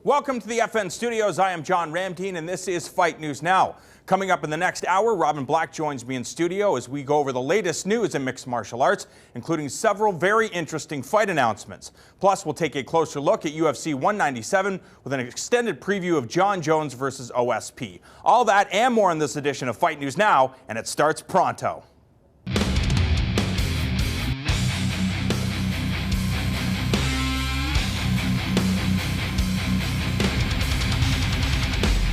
Welcome to the FN Studios. I am John Ramteen, and this is Fight News Now. Coming up in the next hour, Robin Black joins me in studio as we go over the latest news in mixed martial arts, including several very interesting fight announcements. Plus, we'll take a closer look at UFC 197 with an extended preview of John Jones versus OSP. All that and more in this edition of Fight News Now, and it starts pronto.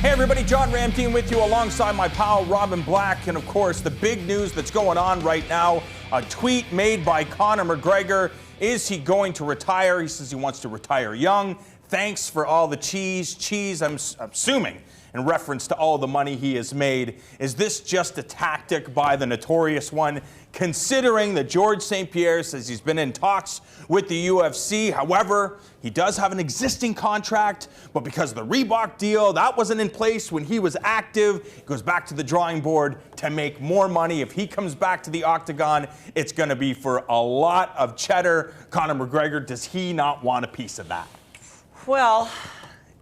Hey everybody, John Ramteen with you alongside my pal Robin Black, and of course the big news that's going on right now, a tweet made by Conor McGregor. Is he going to retire? He says he wants to retire young. Thanks for all the cheese. I'm assuming in reference to all the money he has made. Is this just a tactic by the notorious one, considering that George St. Pierre says he's been in talks with the UFC? However, he does have an existing contract, but because of the Reebok deal, that wasn't in place when he was active. He goes back to the drawing board to make more money. If he comes back to the octagon, it's going to be for a lot of cheddar. Conor McGregor, does he not want a piece of that? Well,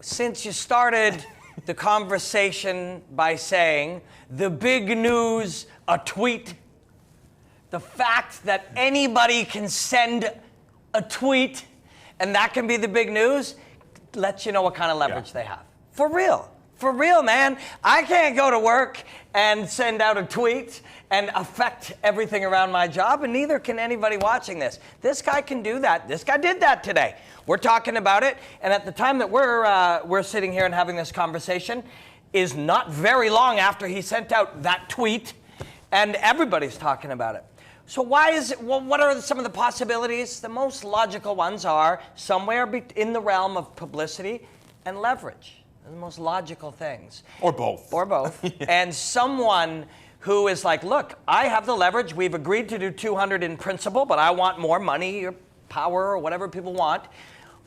since you started the conversation by saying the big news, a tweet, the fact that anybody can send a tweet and that can be the big news lets you know what kind of leverage they have. For real, man. I can't go to work and send out a tweet and affect everything around my job, and neither can anybody watching this. This guy can do that. This guy did that today. We're talking about it, and at the time that we're sitting here and having this conversation is not very long after he sent out that tweet, and everybody's talking about it. So why is it, well, what are some of the possibilities? The most logical ones are somewhere in the realm of publicity and leverage. They're the most logical things. Or both. Or both. And someone who is like, look, I have the leverage. We've agreed to do 200 in principle, but I want more money or power or whatever people want.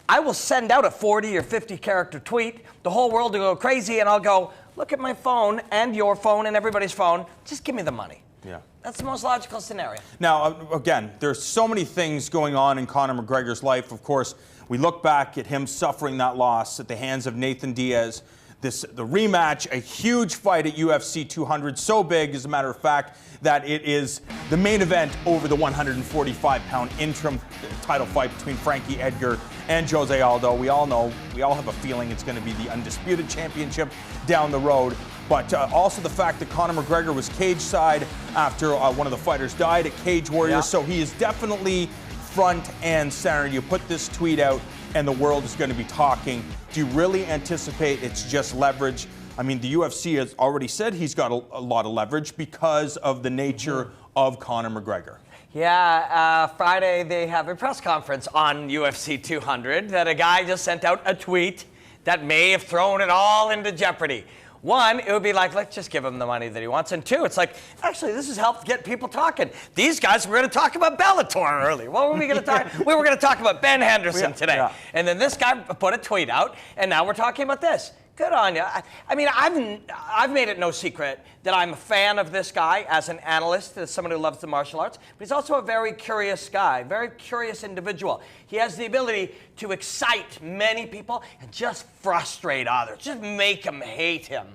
I will send out a 40 or 50 character tweet. The whole world will go crazy, and I'll go, look at my phone and your phone and everybody's phone. Just give me the money. Yeah. That's the most logical scenario. Now, again, there's so many things going on in Conor McGregor's life. Of course, we look back at him suffering that loss at the hands of Nathan Diaz. The rematch, a huge fight at UFC 200, so big, as a matter of fact, that it is the main event over the 145-pound interim title fight between Frankie Edgar and Jose Aldo. We all know, we all have a feeling it's going to be the undisputed championship down the road. But also the fact that Conor McGregor was cage side after one of the fighters died at Cage Warriors. Yeah. So he is definitely front and center. You put this tweet out and the world is going to be talking. Do you really anticipate it's just leverage? I mean, the UFC has already said he's got a lot of leverage because of the nature of Conor McGregor. Yeah, Friday they have a press conference on UFC 200 that a guy just sent out a tweet that may have thrown it all into jeopardy. One, it would be like, let's just give him the money that he wants. And two, it's like, actually, this has helped get people talking. These guys were going to talk about Bellator earlier. What were we going to talk? We were going to talk about Ben Henderson today. Yeah. And then this guy put a tweet out, and now we're talking about this. Good on you. I mean, I've made it no secret that I'm a fan of this guy as an analyst, as someone who loves the martial arts, but he's also a very curious guy, very curious individual. He has the ability to excite many people and just frustrate others, just make them hate him.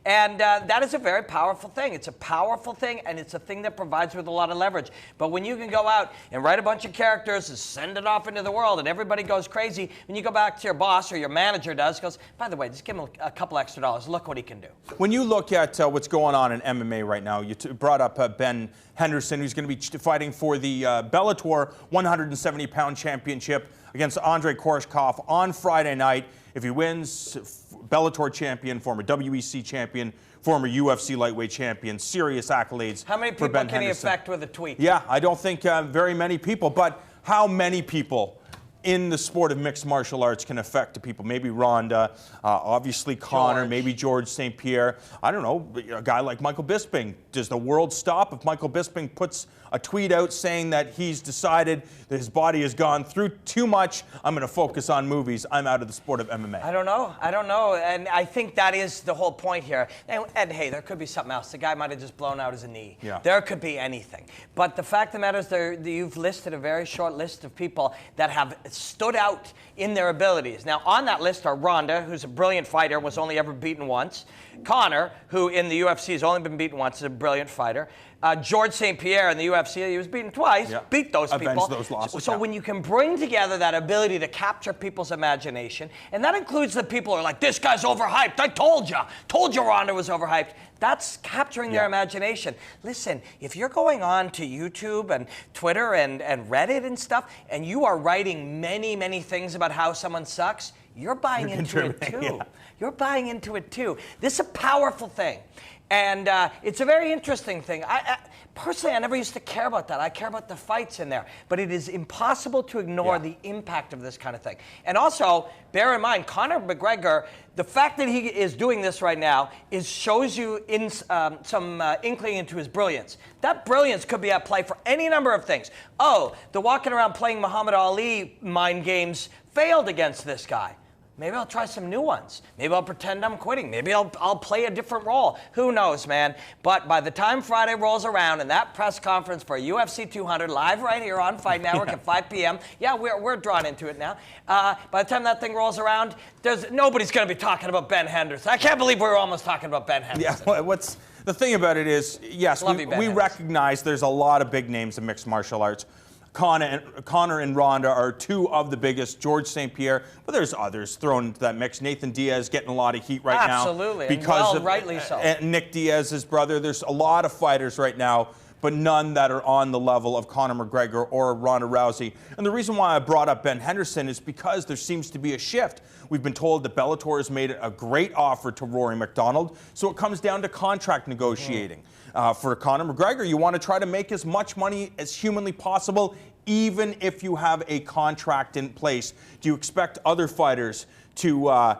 And that is a very powerful thing. It's a powerful thing, and it's a thing that provides with a lot of leverage. But when you can go out and write a bunch of characters and send it off into the world, and everybody goes crazy, when you go back to your boss or your manager goes, by the way, just give him a couple extra dollars. Look what he can do. When you look at what's going on in MMA right now, you brought up Ben Henderson, who's going to be fighting for the Bellator 170-pound championship against Andrei Koreshkov on Friday night. If he wins, Bellator champion, former WEC champion, former UFC lightweight champion, serious accolades. How many people can he affect with a tweet? Yeah, I don't think very many people, but how many people in the sport of mixed martial arts can affect the people? Maybe Ronda, obviously Conor, maybe George St. Pierre. I don't know, a guy like Michael Bisping. Does the world stop if Michael Bisping puts a tweet out saying that he's decided that his body has gone through too much? I'm going to focus on movies. I'm out of the sport of MMA. I don't know. And I think that is the whole point here. And hey, there could be something else. The guy might have just blown out his knee. Yeah. There could be anything. But the fact of the matter is you've listed a very short list of people that have stood out in their abilities. Now, on that list are Ronda, who's a brilliant fighter, was only ever beaten once. Conor, who in the UFC has only been beaten once, is a brilliant fighter. George St. Pierre in the UFC, he was beaten twice, beat those people. Avenged those losses. So when you can bring together that ability to capture people's imagination, and that includes the people who are like, this guy's overhyped, I told you Ronda was overhyped. That's capturing their imagination. Listen, if you're going on to YouTube and Twitter and Reddit and stuff, and you are writing many, many things about how someone sucks, you're buying into it too. You're buying into it too. This is a powerful thing. And it's a very interesting thing. Personally, I never used to care about that. I care about the fights in there. But it is impossible to ignore the impact of this kind of thing. And also, bear in mind, Conor McGregor, the fact that he is doing this right now shows you some inkling into his brilliance. That brilliance could be at play for any number of things. Oh, the walking around playing Muhammad Ali mind games failed against this guy. Maybe I'll try some new ones. Maybe I'll pretend I'm quitting. Maybe I'll play a different role. Who knows, man? But by the time Friday rolls around and that press conference for UFC 200 live right here on Fight Network at 5 p.m. Yeah, we're drawn into it now. By the time that thing rolls around, nobody's going to be talking about Ben Henderson. I can't believe we're almost talking about Ben Henderson. Yeah, what's the thing about it is, yes, we recognize there's a lot of big names in mixed martial arts. Conor and Ronda are two of the biggest. George St. Pierre, but there's others thrown into that mix. Nathan Diaz getting a lot of heat right now. Absolutely, because and rightly so. And Nick Diaz, his brother. There's a lot of fighters right now, but none that are on the level of Conor McGregor or Ronda Rousey. And the reason why I brought up Ben Henderson is because there seems to be a shift. We've been told that Bellator has made a great offer to Rory McDonald, so it comes down to contract negotiating. For Conor McGregor, you want to try to make as much money as humanly possible, even if you have a contract in place. Do you expect other fighters to,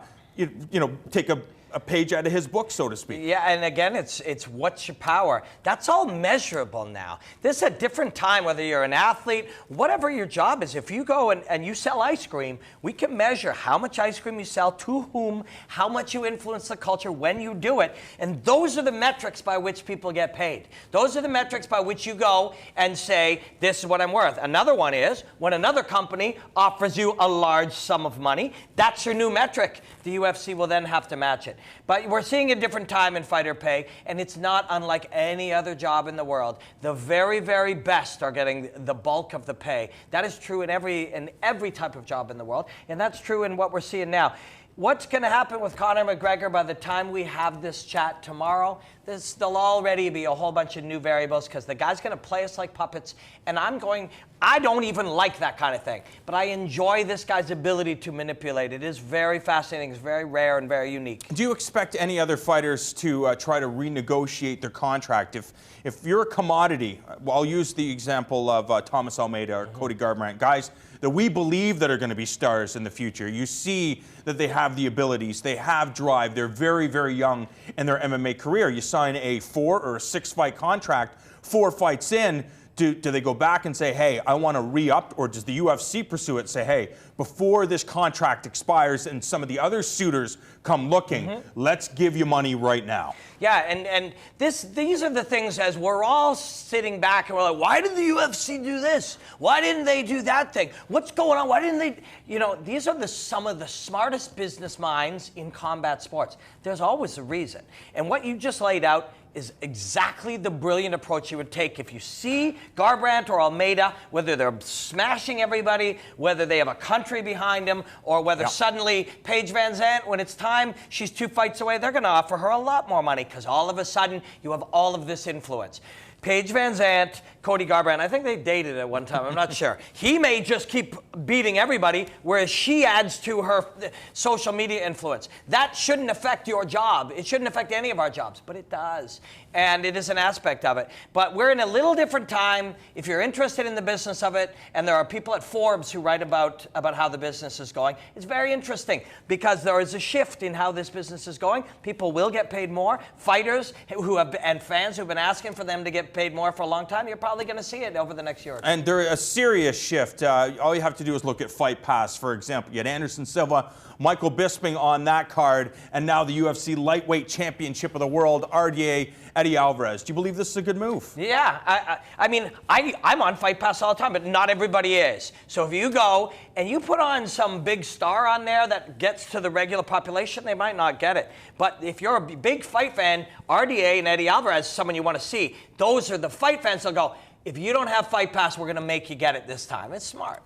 take a page out of his book, so to speak? Yeah, and again, it's what's your power. That's all measurable now. This is a different time, whether you're an athlete, whatever your job is. If you go and you sell ice cream, we can measure how much ice cream you sell, to whom, how much you influence the culture when you do it. And those are the metrics by which people get paid. Those are the metrics by which you go and say, this is what I'm worth. Another one is when another company offers you a large sum of money, that's your new metric. The UFC will then have to match it. But we're seeing a different time in fighter pay, and it's not unlike any other job in the world. The very, very best are getting the bulk of the pay. That is true in every type of job in the world, and that's true in what we're seeing now. What's going to happen with Conor McGregor by the time we have this chat tomorrow? There'll already be a whole bunch of new variables because the guy's going to play us like puppets, and I don't even like that kind of thing, but I enjoy this guy's ability to manipulate. It is very fascinating, it's very rare and very unique. Do you expect any other fighters to try to renegotiate their contract? If you're a commodity, I'll use the example of Thomas Almeida or Cody Garbrandt, guys that we believe that are going to be stars in the future. You see that they have the abilities, they have drive, they're very, very young in their MMA career. You sign a 4 or a 6 fight contract, 4 fights in, do they go back and say, hey, I want to re-up, or does the UFC pursue it and say, hey, before this contract expires and some of the other suitors come looking, let's give you money right now? Yeah, and these are the things as we're all sitting back and we're like, why did the UFC do this? Why didn't they do that thing? What's going on? Why didn't they? These are some of the smartest business minds in combat sports. There's always a reason. And what you just laid out is exactly the brilliant approach you would take if you see Garbrandt or Almeida, whether they're smashing everybody, whether they have a country behind them, or whether suddenly Paige Van Zandt, when it's time, she's 2 fights away, they're going to offer her a lot more money because all of a sudden you have all of this influence. Paige Van Zandt, Cody Garbrandt, I think they dated at one time, I'm not sure. He may just keep beating everybody, whereas she adds to her social media influence. That shouldn't affect your job. It shouldn't affect any of our jobs, but it does. And it is an aspect of it. But we're in a little different time. If you're interested in the business of it, and there are people at Forbes who write about how the business is going, it's very interesting because there is a shift in how this business is going. People will get paid more. Fighters and fans who've been asking for them to get paid more for a long time, you're probably probably going to see it over the next year or two. And there's a serious shift. All you have to do is look at Fight Pass, for example. You had Anderson Silva, Michael Bisping on that card, and now the UFC Lightweight Championship of the World, RDA, Eddie Alvarez. Do you believe this is a good move? Yeah, I mean, I'm on Fight Pass all the time, but not everybody is. So if you go and you put on some big star on there that gets to the regular population, they might not get it. But if you're a big fight fan, RDA and Eddie Alvarez is someone you want to see. Those are the fight fans that'll go, if you don't have Fight Pass, we're going to make you get it this time. It's smart.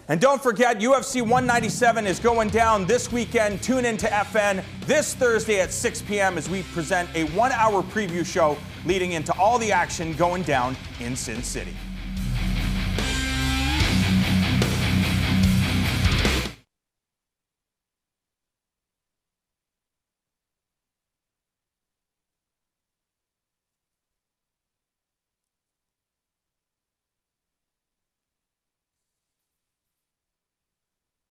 And don't forget, UFC 197 is going down this weekend. Tune in to FN this Thursday at 6 p.m. as we present a 1-hour preview show leading into all the action going down in Sin City.